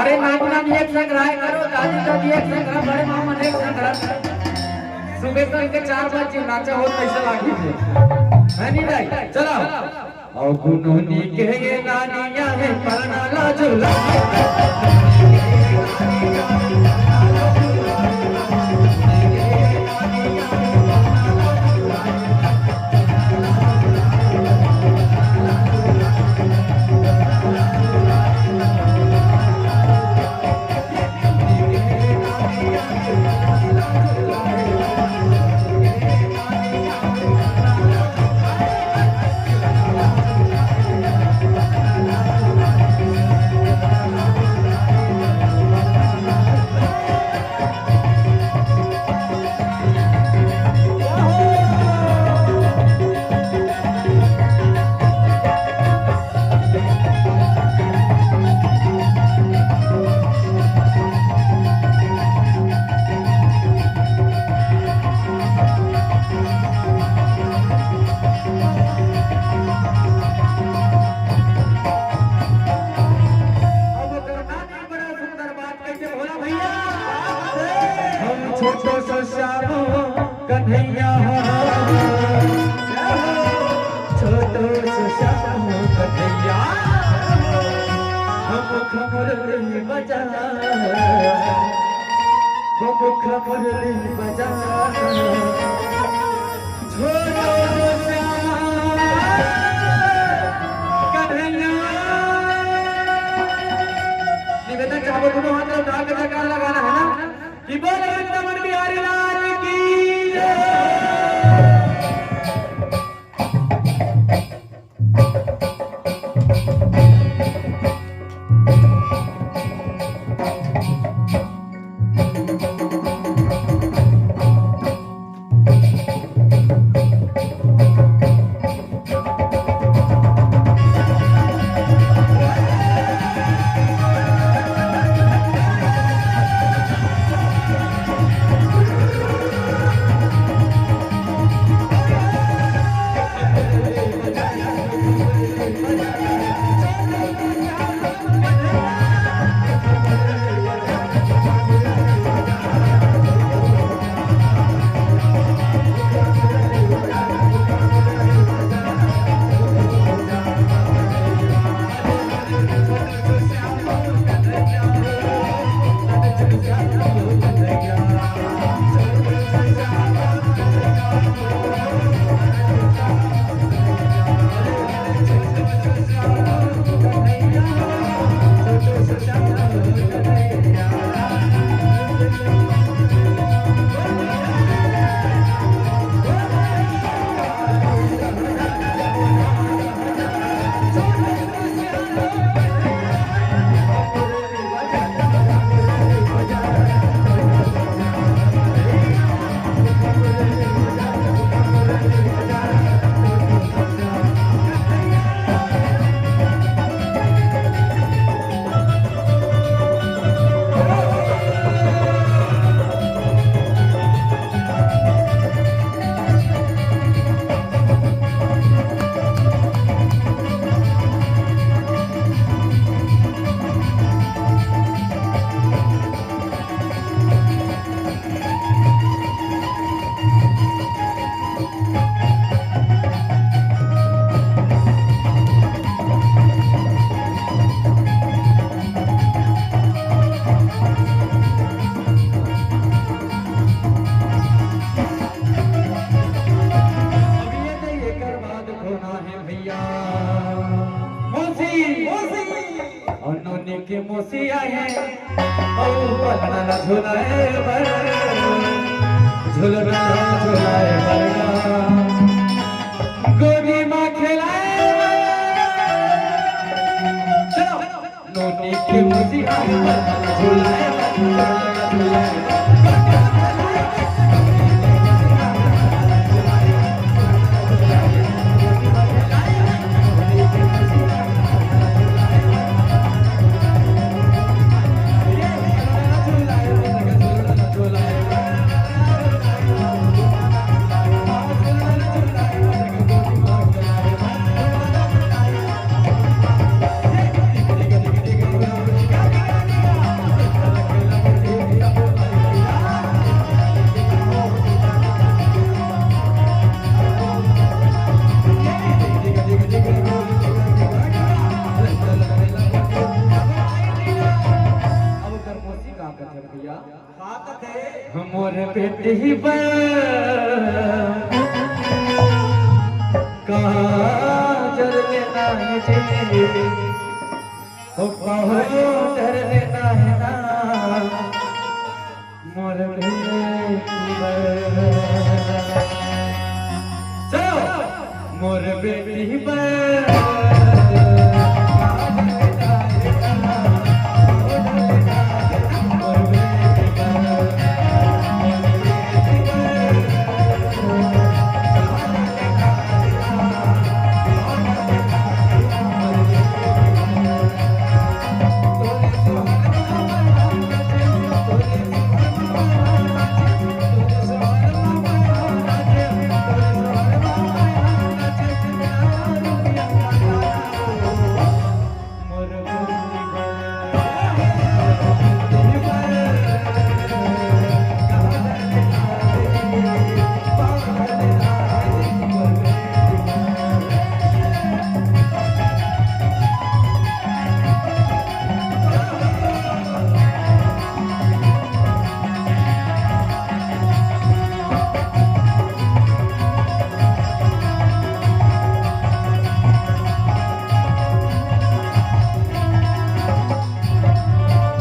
अरे नानू नानी एक संग रहा करो, दादी दादी एक संग रहा, बड़े मामा एक संग रहा। सुबह तो इनके 4 बजे नाचा हो पैसा लागी है नहीं भाई। चलो और गुनोनी के ये नानिया है परना ला झूला छोटो सो श्यामो कन्हैया छोटो सो श्यामो कन्हैया हम खमरली बजा हम खमरली बजा छोटो सो श्याम कन्हैया निवेदन चाहो दोनों हाथ में डाल के जयकार लगाना है ना कि बोले रमन बिहारी लाल की के मोसिया है झूलाए झूलना झूलाए गोदी माँ खिलाए चलो नोनी के मोसिया झूलाए मोर बेटी काजल लेना है जी ओ पाउडर लेना है ना मोर बेटी चलो मोर बेटी